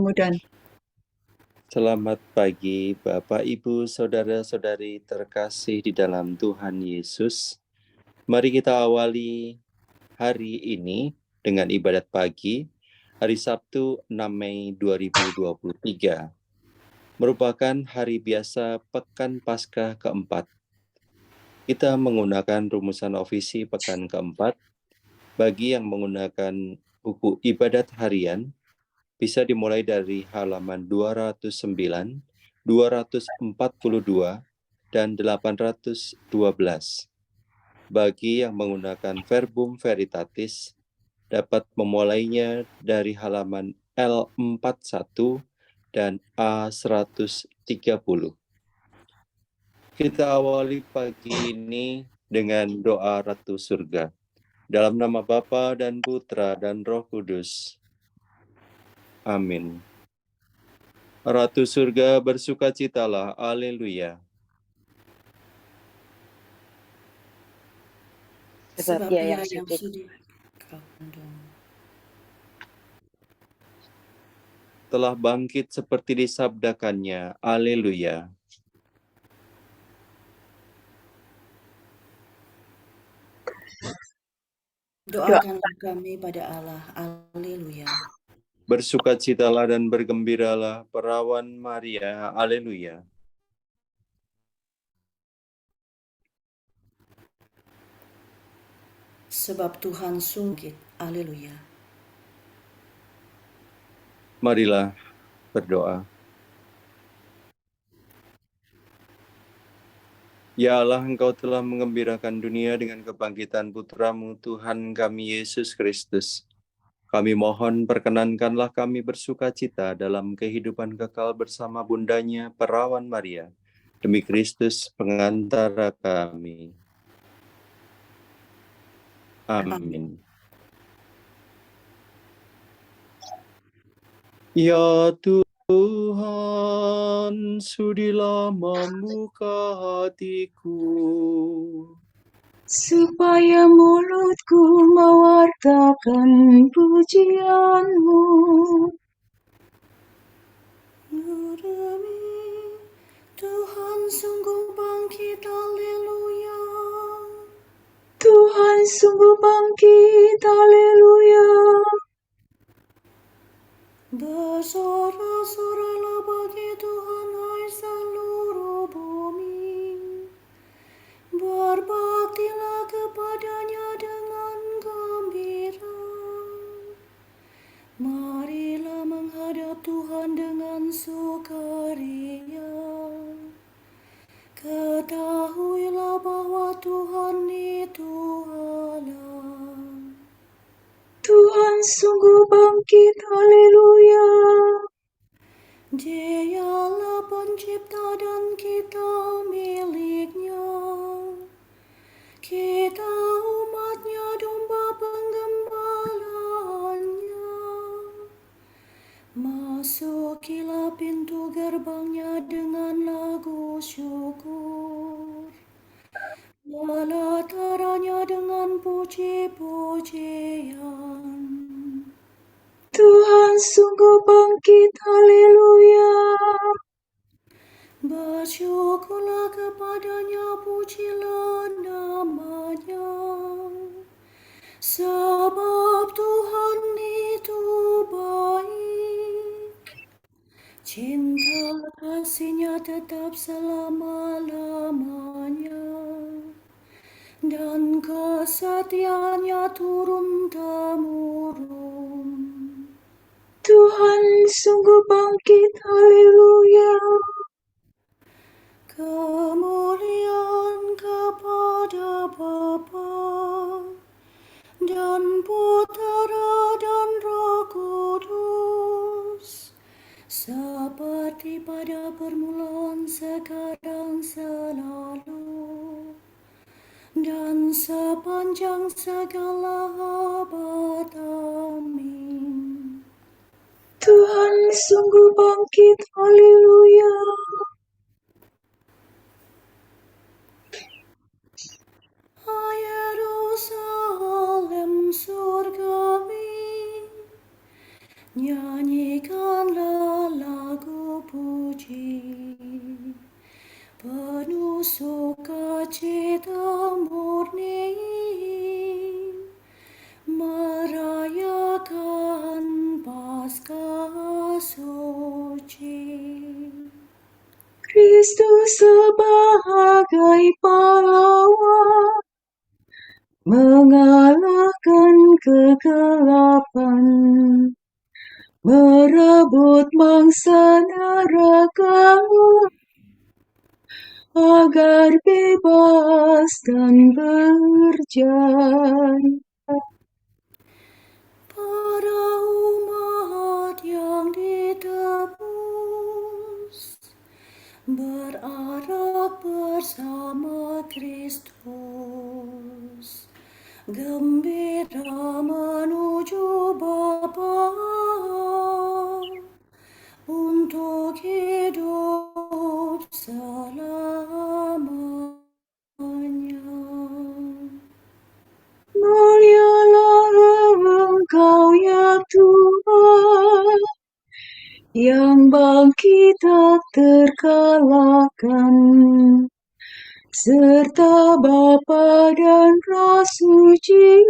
bertemu. Selamat pagi, Bapak, Ibu, saudara-saudari terkasih di dalam Tuhan Yesus. Mari kita awali hari ini dengan ibadat pagi, hari Sabtu 6 Mei 2023. Merupakan hari biasa Pekan Paskah keempat. Kita menggunakan rumusan ofisi Pekan keempat. Bagi yang menggunakan buku ibadat harian, bisa dimulai dari halaman 209, 242, dan 812. Bagi yang menggunakan Verbum Veritatis, dapat memulainya dari halaman L41 dan A130. Kita awali pagi ini dengan doa Ratu Surga. Dalam nama Bapa dan Putra dan Roh Kudus. Amin. Ratu Surga bersukacitalah, Haleluya. Sebab Dia yang suci kau kandung. Telah bangkit seperti disabdakannya, Haleluya. Doakanlah kami pada Allah, Haleluya. Bersukacitalah dan bergembiralah, perawan Maria, Haleluya. Sebab Tuhan sungguh, Haleluya. Marilah berdoa. Ya Allah, Engkau telah mengembirakan dunia dengan kebangkitan Putramu, Tuhan kami Yesus Kristus. Kami mohon perkenankanlah kami bersukacita dalam kehidupan kekal bersama bundanya, perawan Maria, demi Kristus pengantara kami. Amin. Ya Tuhan, sudilah membuka hatiku, supaya mulutku mewartakan pujian-Mu. Demi Tuhan sungguh bangkit, Haleluya. Tuhan sungguh bangkit, Haleluya. Bersorak-soraklah bagi Tuhan, hai seluruh bumi. Berbaktilah kepadanya dengan gembira. Marilah menghadap Tuhan dengan sukaria. Ketahuilah bahwa Tuhan itu Allah. Tuhan sungguh bangkit, Haleluya. Dialah pencipta dan kita miliknya. Kita umatnya, domba penggembalaannya. Masukilah pintu gerbangnya dengan lagu syukur. Melataranya dengan puji-pujian. Tuhan sungguh bangkit, Haleluya. Bersyukurlah kepadanya, pujilah namanya. Sebab Tuhan itu baik. Cinta kasih-Nya tetap selama-lamanya. Dan kesetiaan-Nya turun-temurun. Tuhan sungguh bangkit, Haleluya. Kemuliaan kepada Bapa dan Putera dan Roh Kudus, seperti pada permulaan, sekarang, selalu, dan sepanjang segala abad. Amin. Tuhan sungguh bangkit, Haleluya. Hai Yerusalem surgawi, Nyanyikanlah lagu puji, penuh sukacita murni, merayakan Paskah suci. Kristus sebagai pahlawan mengalahkan kegelapan, merebut mangsa neraka agar bebas dan berjaya. Para umat yang ditebus berarah bersama Kristus, gembira menuju Bapa untuk hidup selamanya. Mulialah Engkau ya Tuhan, yang bangkit tak terkalahkan, serta Bapa dan Roh Suci,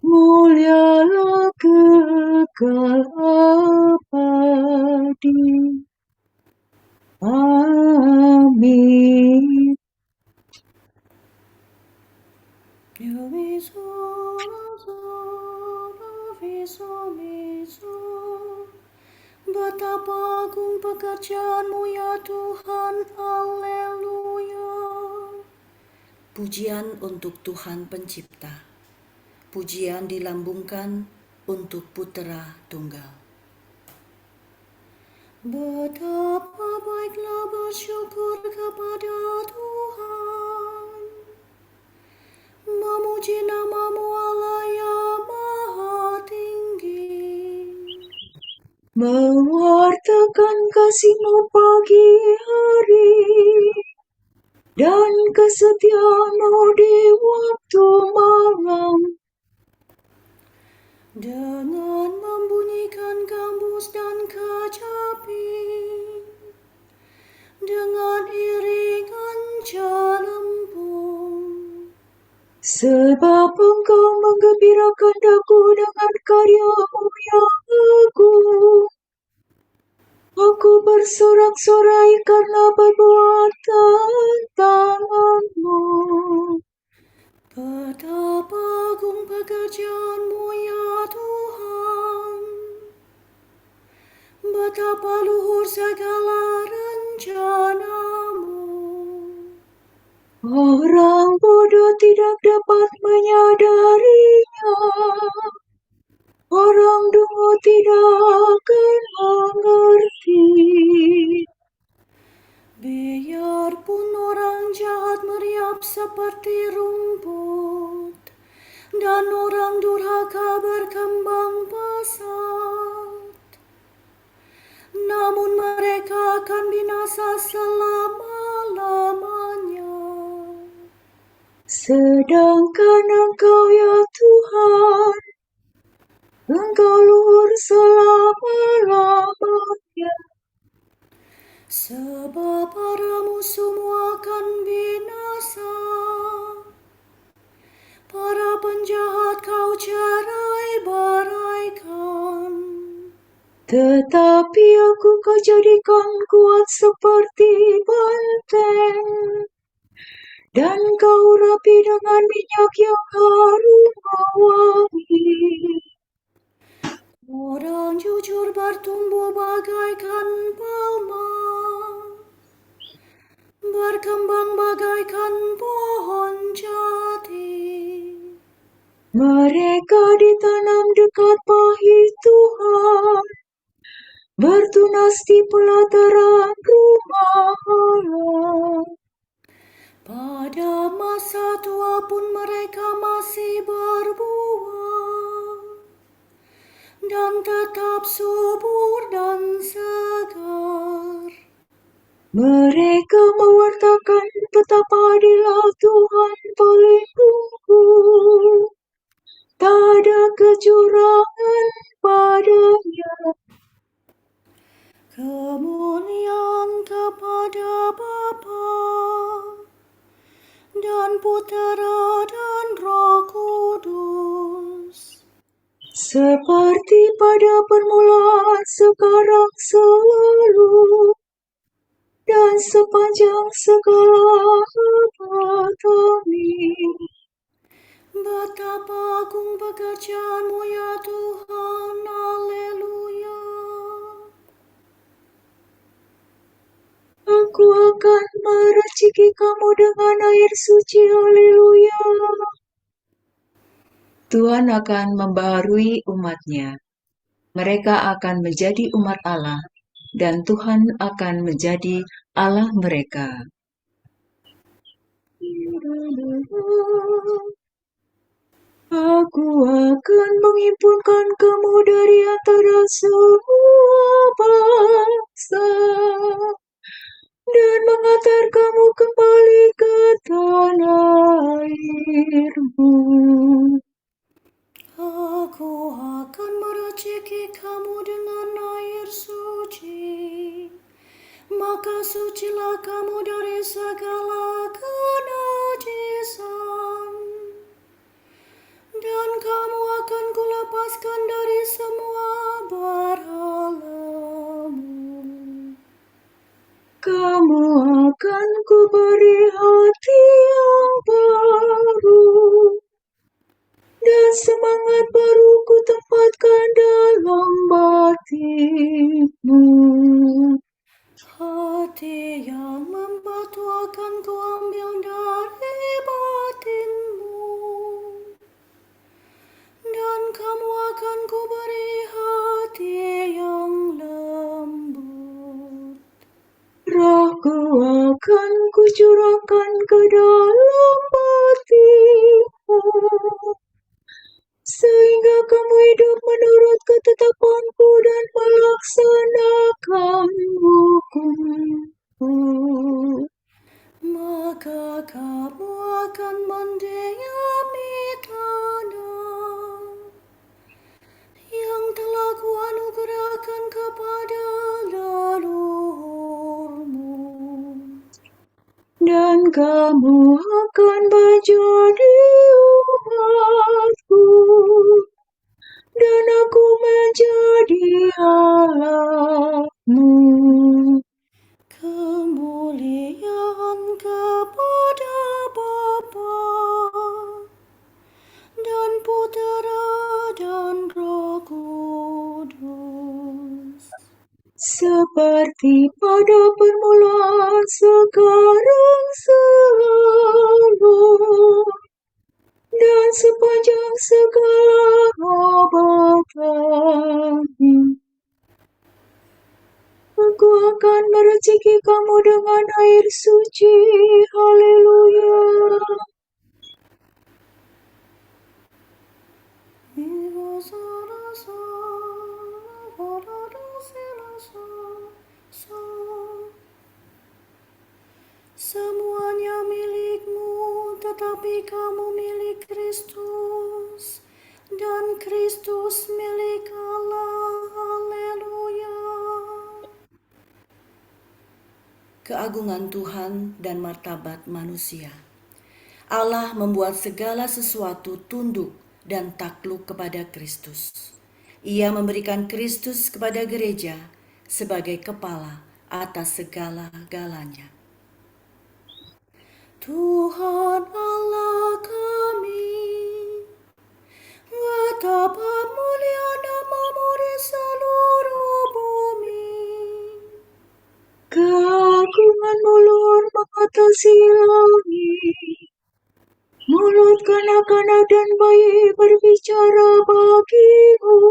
mulialah kekal abadi. Amin. Betapa agung pekerjaan-Mu ya Tuhan, haleluya. Pujian untuk Tuhan Pencipta. Pujian dilambungkan untuk Putera Tunggal. Betapa baiklah bersyukur kepada Tuhan, memuji nama-Mu Allah yang maha tinggi, Mewartakan kasih-Mu pagi hari, dan kesetiaan-Mu di waktu malam. dengan membunyikan gambus dan kecapi, dengan iringan celempung. Sebab Engkau menggembirakan daku dengan karya-Mu yang agung. Aku bersorak-sorai karena perbuatan tangan-Mu. Betapa agung pekerjaan-Mu ya Tuhan, betapa luhur segala rencana-Mu. Orang bodoh tidak dapat menyadarinya. Orang dungu tidak akan mengerti. Biarpun orang jahat meriap seperti rumput, dan orang durhaka berkembang pesat, namun mereka akan binasa selama-lamanya. Sedangkan Engkau ya Tuhan, Engkau luhur selama-lamanya. Sebab para musuhmu akan binasa, para penjahat Kau cerai-beraikan. Tetapi aku Kau jadikan kuat seperti benteng, dan Kau urapi dengan minyak yang harum wangi. Orang jujur bertumbuh bagaikan palma, berkembang bagaikan pohon jati. Mereka ditanam dekat pahit Tuhan, bertunas di pelataran rumah Allah. Pada masa tua pun mereka masih berbuah, dan tetap subur dan segar. Mereka mewartakan betapa adilnya Tuhan pelindungku, ada kecurangan padanya. Kemuliaan kepada Bapa dan Putera dan Roh Kudus, Seperti pada permulaan, sekarang, selalu, dan sepanjang segala abad. Amin. betapa agung pekerjaan-Mu ya Tuhan, haleluya. Aku akan meraciki kamu dengan air suci, haleluya. Tuhan akan membaharui umat-Nya. Mereka akan menjadi umat Allah, dan Tuhan akan menjadi Allah mereka. Aku akan menghimpunkan kamu dari antara semua bangsa dan mengantar kamu kembali ke tanah airmu. Aku akan meraciki kamu dengan air suci, maka sucilah kamu dari segala kenajisan, dan kamu akan kulepaskan dari semua berhalamu. Kamu akan kuberi hati yang baru, dan semangat baru kutempatkan dalam batinmu. Hati yang membatu akan kuambil dari batinmu, dan kamu akan kuberi hati yang lembut. Rohku akan kucurahkan ke dalam batinmu, sehingga kamu hidup menurut ketetapanku dan melaksanakan hukumku. Maka kamu akan mendiami tanah yang telah kuanugerahkan kepada leluhurmu, Dan kamu akan menjadi umatku, dan aku menjadi Allahmu. kemuliaan kepada Bapa dan Putera dan Roh Kudus, Seperti pada permulaan, sekarang, selalu, dan sepanjang segala abad. Amin. Aku akan meraciki kamu dengan air suci, haleluya. Semuanya milikmu, tetapi kamu milik Kristus, dan Kristus milik Allah. Haleluya. Keagungan Tuhan dan martabat manusia. Allah membuat segala sesuatu tunduk dan takluk kepada Kristus. Ia memberikan Kristus kepada gereja sebagai kepala atas segala-galanya. Tuhan Allah kami, betapa mulia nama-Mu di seluruh bumi. Keagungan-Mu luar mengatasi langit. Mulut kanak-kanak dan bayi berbicara bagimu,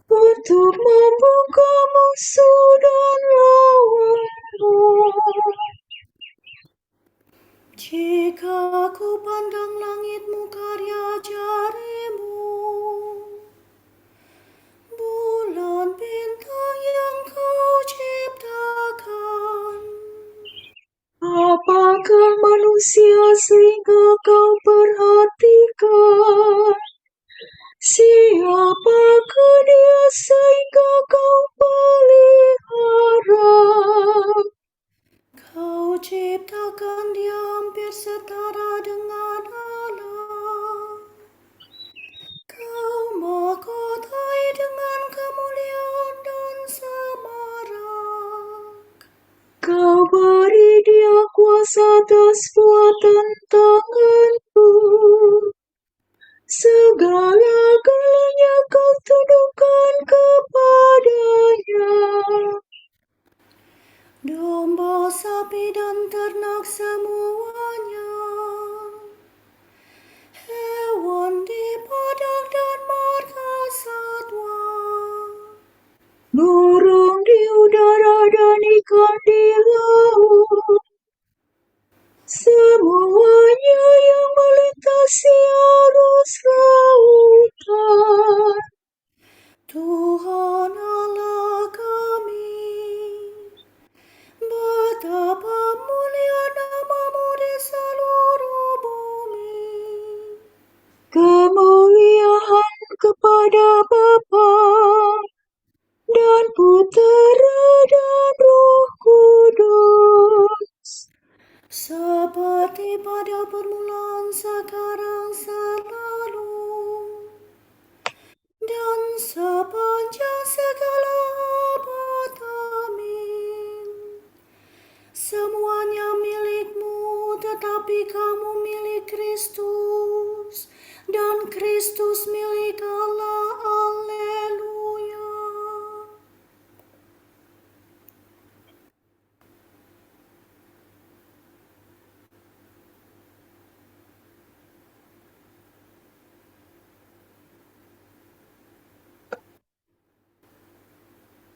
untuk membuka musuh dan lawanmu. Jika aku pandang langitmu karya jarimu, bulan bintang yang kau ciptakan, Apakah manusia sehingga kau perhatikan? Siapakah dia sehingga kau pelihara? Kau ciptakan dia hampir setara dengan Allah. Kau mahkotai dengan kemuliaan dan semarak. Kau beri dia kuasa atas buatan tanganmu. Segala-galanya kau tundukkan kepadanya. Domba, sapi, dan ternak semuanya, hewan di padang dan marga satwa, Burung di udara dan ikan di laut, semuanya yang melintasi arus lautan. Tuhan Allah kami, betapa mulia nama-Mu di seluruh bumi. Kemuliaan kepada Bapa dan Putera dan Roh Kudus, Seperti pada permulaan, sekarang, selalu, dan sepanjang segala abad. Amin. Semuanya milik-Mu, tetapi kamu milik Kristus, dan Kristus milik Allah. Haleluya.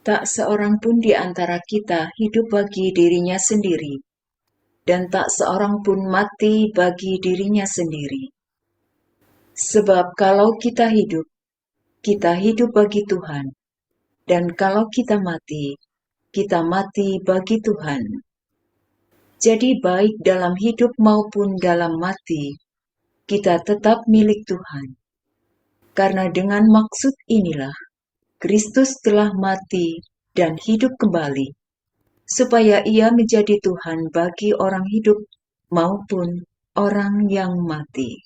tak seorang pun di antara kita hidup bagi dirinya sendiri, dan tak seorang pun mati bagi dirinya sendiri. Sebab kalau kita hidup bagi Tuhan, dan kalau kita mati bagi Tuhan. Jadi baik dalam hidup maupun dalam mati, kita tetap milik Tuhan. Karena dengan maksud inilah, Kristus telah mati dan hidup kembali, supaya Ia menjadi Tuhan bagi orang hidup maupun orang yang mati.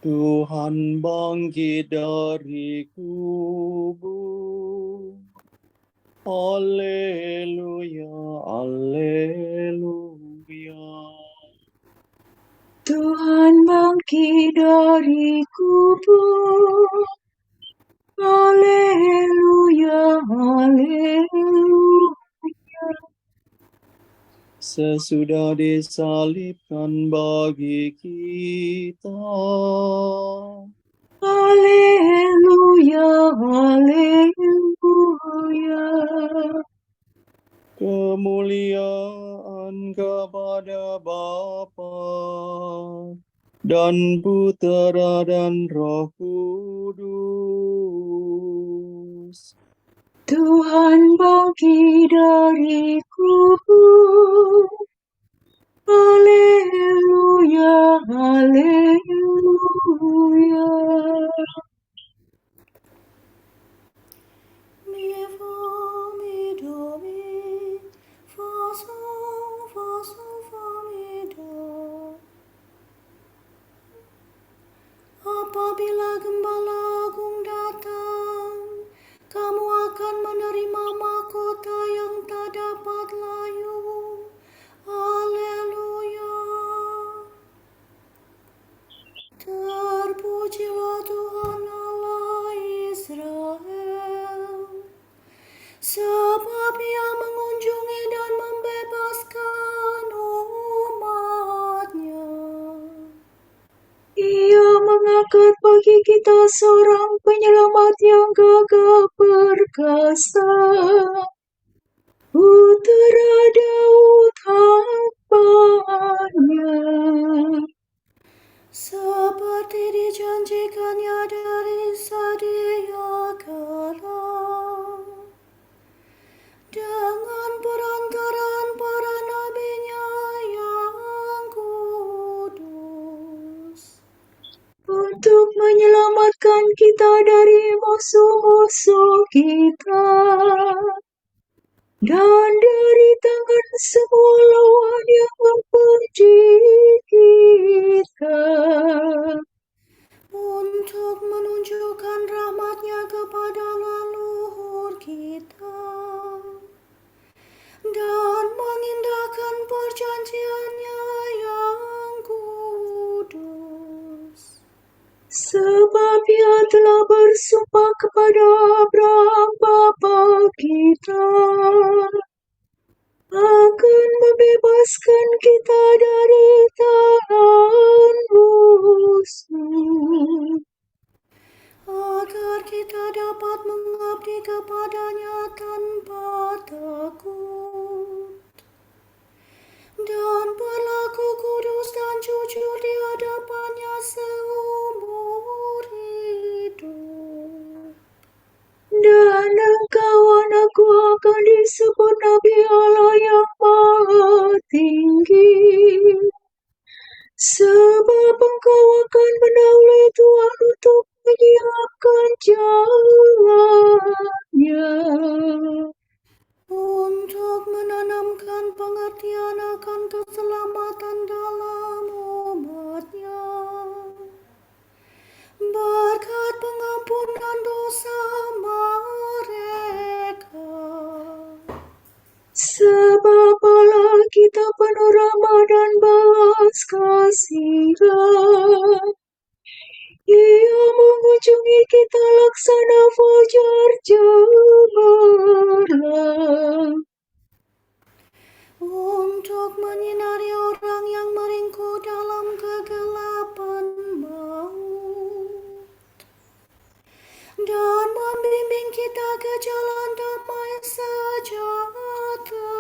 Tuhan bangkit dari kubur. Haleluya, haleluya. Tuhan bangkit dari kubur. Haleluya, haleluya. Sesudah disalibkan bagi kita. Haleluya, haleluya. Kemuliaan kepada Bapa dan Putera dan Roh Kudus. Tuhan bangkit dari kubur. Haleluya, haleluya. Mi fa mi do mi fa sol fa mi do. Apabila Gembala Agung datang, kamu akan menerima mahkota yang tak dapat layu. Haleluya. Terpujilah Tuhan Allah Israel, sebab Ia mengunjungi dan membebaskan umat-Nya. Ia mengangkat bagi kita seorang penyelamat yang gagah perkasa, Putera Daud hambanya. Seperti dijanjikannya dari sedia kala, dengan perantaraan para nabinya yang kudus, Untuk menyelamatkan kita dari musuh-musuh kita dan dari tangan semua lawan yang membenci kita, untuk menunjukkan rahmat-Nya kepada leluhur kita dan mengindahkan perjanjian-Nya yang kudus. sebab Ia telah bersumpah kepada Abraham bapa kita akan membebaskan kita dari tangan musuh, agar kita dapat mengabdi kepada-Nya tanpa takut dan berlaku kudus dan jujur di hadapan-Nya seumur hidup. dan engkau anakku akan disebut Nabi Allah yang Maha Tinggi, sebab engkau akan mendahului Tuhan untuk menyiapkan jalannya, Untuk menanamkan pengertian akan keselamatan dalam umat-Nya, berkat pengampunan dosa mereka. sebab Allah kita penuh rahmat dan belas kasihan. Ia mengunjungi kita laksana fajar cemerlang, Untuk menyinari orang yang meringkuk dalam kegelapan maut, dan membimbing kita ke jalan damai sejahtera.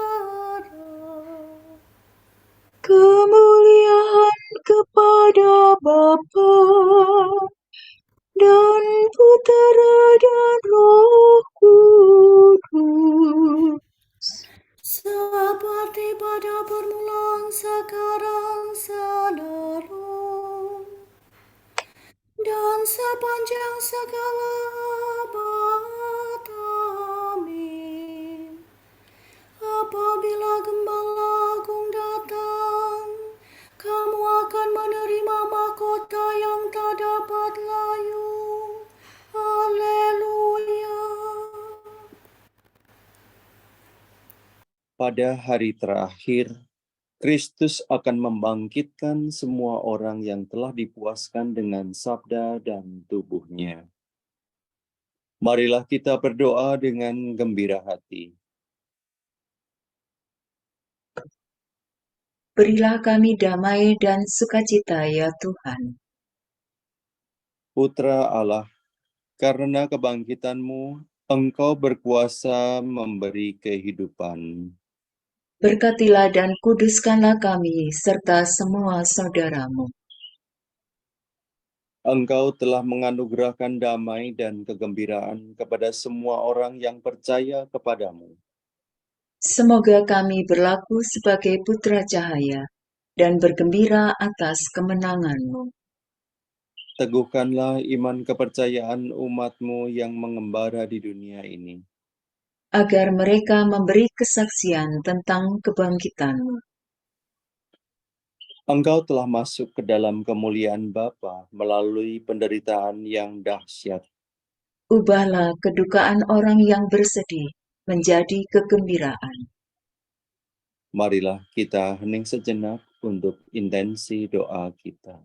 kemuliaan kepada Bapa dan Putera dan Roh Kudus, Seperti pada permulaan, sekarang, selalu, dan sepanjang segala abad. Amin. Apabila Gembala Agung datang, kamu akan menerima mahkota yang tak dapat layu. Haleluya. Pada hari terakhir, Kristus akan membangkitkan semua orang yang telah dipuaskan dengan sabda dan tubuhnya. Marilah kita berdoa dengan gembira hati. berilah kami damai dan sukacita ya Tuhan. Putra Allah, karena kebangkitan-Mu, Engkau berkuasa memberi kehidupan. Berkatilah dan kuduskanlah kami serta semua saudaramu. Engkau telah menganugerahkan damai dan kegembiraan kepada semua orang yang percaya kepadamu. Semoga kami berlaku sebagai putra cahaya dan bergembira atas kemenangan-Mu. Teguhkanlah iman kepercayaan umat-Mu yang mengembara di dunia ini. Agar mereka memberi kesaksian tentang kebangkitan-Mu. Engkau telah masuk ke dalam kemuliaan Bapa melalui penderitaan yang dahsyat. Ubahlah kedukaan orang yang bersedih menjadi kegembiraan. Marilah kita hening sejenak untuk intensi doa kita.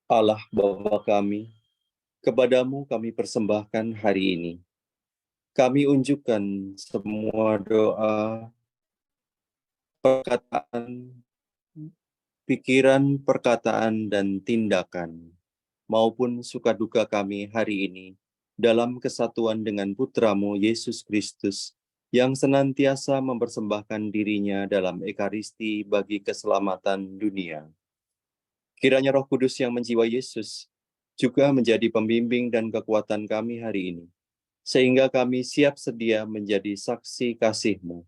Allah Bapa kami, kepadamu kami persembahkan hari ini. Kami unjukkan semua doa, perkataan, pikiran, perkataan, dan tindakan, maupun suka duka kami hari ini, dalam kesatuan dengan Putramu Yesus Kristus, yang senantiasa mempersembahkan dirinya dalam Ekaristi bagi keselamatan dunia. Kiranya Roh Kudus yang menjiwai Yesus juga menjadi pembimbing dan kekuatan kami hari ini, sehingga kami siap sedia menjadi saksi kasih-Mu.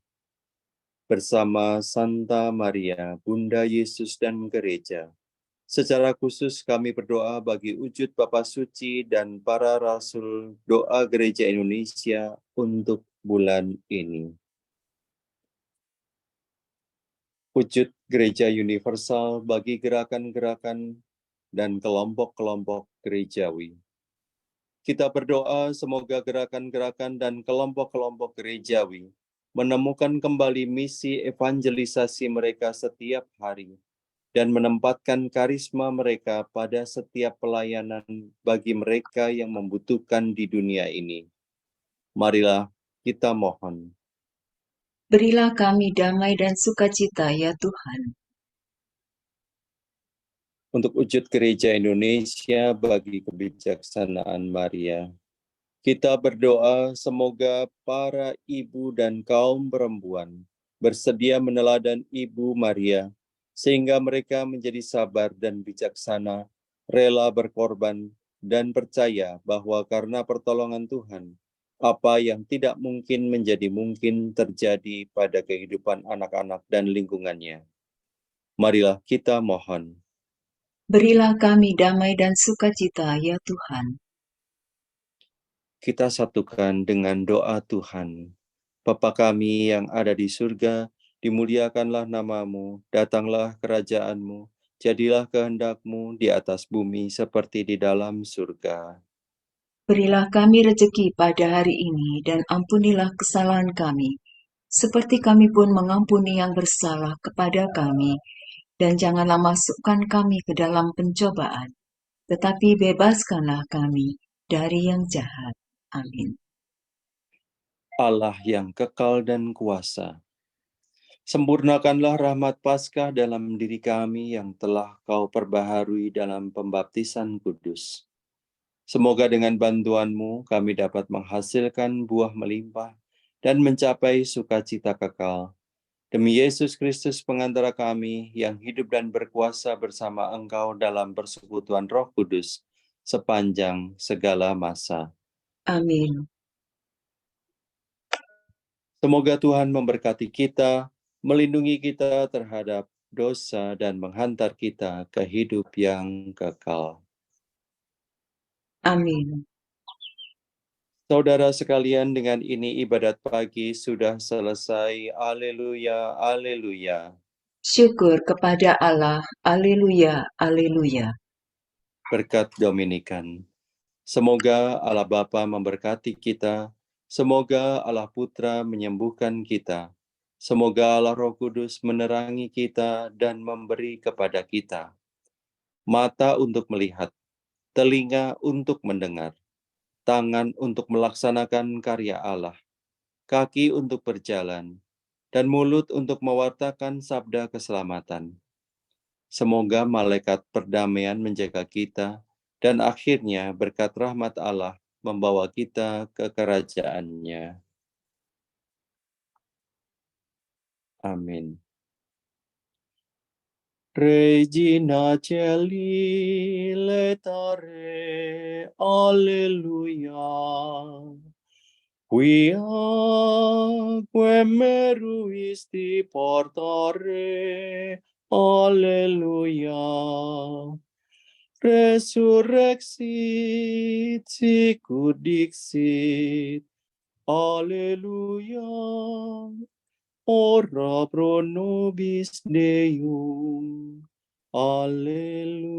Bersama Santa Maria, Bunda Yesus dan Gereja, secara khusus kami berdoa bagi wujud Bapa Suci dan para Rasul Doa Gereja Indonesia untuk bulan ini. Wujud Gereja Universal bagi gerakan-gerakan dan kelompok-kelompok gerejawi. Kita berdoa semoga gerakan-gerakan dan kelompok-kelompok gerejawi menemukan kembali misi evangelisasi mereka setiap hari dan menempatkan karisma mereka pada setiap pelayanan bagi mereka yang membutuhkan di dunia ini. Marilah kita mohon. Berilah kami damai dan sukacita, ya Tuhan. Untuk wujud Gereja Indonesia bagi kebijaksanaan Maria, kita berdoa semoga para ibu dan kaum perempuan bersedia meneladan Ibu Maria, sehingga mereka menjadi sabar dan bijaksana, rela berkorban, dan percaya bahwa karena pertolongan Tuhan, apa yang tidak mungkin menjadi mungkin terjadi pada kehidupan anak-anak dan lingkungannya. Marilah kita mohon. Berilah kami damai dan sukacita, ya Tuhan. Kita satukan dengan doa Tuhan. Bapa kami yang ada di surga, dimuliakanlah namamu, datanglah kerajaan-Mu, jadilah kehendak-Mu di atas bumi seperti di dalam surga. Berilah kami rejeki pada hari ini, dan ampunilah kesalahan kami, seperti kami pun mengampuni yang bersalah kepada kami. Dan janganlah masukkan kami ke dalam pencobaan, tetapi bebaskanlah kami dari yang jahat. Amin. Allah yang kekal dan kuasa, sempurnakanlah rahmat Paskah dalam diri kami yang telah Kau perbaharui dalam pembaptisan kudus. Semoga dengan bantuan-Mu kami dapat menghasilkan buah melimpah dan mencapai sukacita kekal. Demi Yesus Kristus pengantara kami yang hidup dan berkuasa bersama Engkau dalam persekutuan Roh Kudus sepanjang segala masa. Amin. Semoga Tuhan memberkati kita, melindungi kita terhadap dosa dan menghantar kita ke hidup yang kekal. Amin. Saudara sekalian, dengan ini ibadat pagi sudah selesai. Haleluya, haleluya. Syukur kepada Allah. Haleluya, haleluya. Berkat Dominikan. Semoga Allah Bapa memberkati kita, semoga Allah Putra menyembuhkan kita, semoga Allah Roh Kudus menerangi kita dan memberi kepada kita mata untuk melihat, telinga untuk mendengar, tangan untuk melaksanakan karya Allah, kaki untuk berjalan, dan mulut untuk mewartakan sabda keselamatan. Semoga malaikat perdamaian menjaga kita, dan akhirnya berkat rahmat Allah membawa kita ke kerajaan-Nya. Amin. Regina Caeli letare, alleluia. Quia meruisti portare, alleluia. Resurrexit sicut dixit, alleluia. Ora pro nobis Deum, alleluia.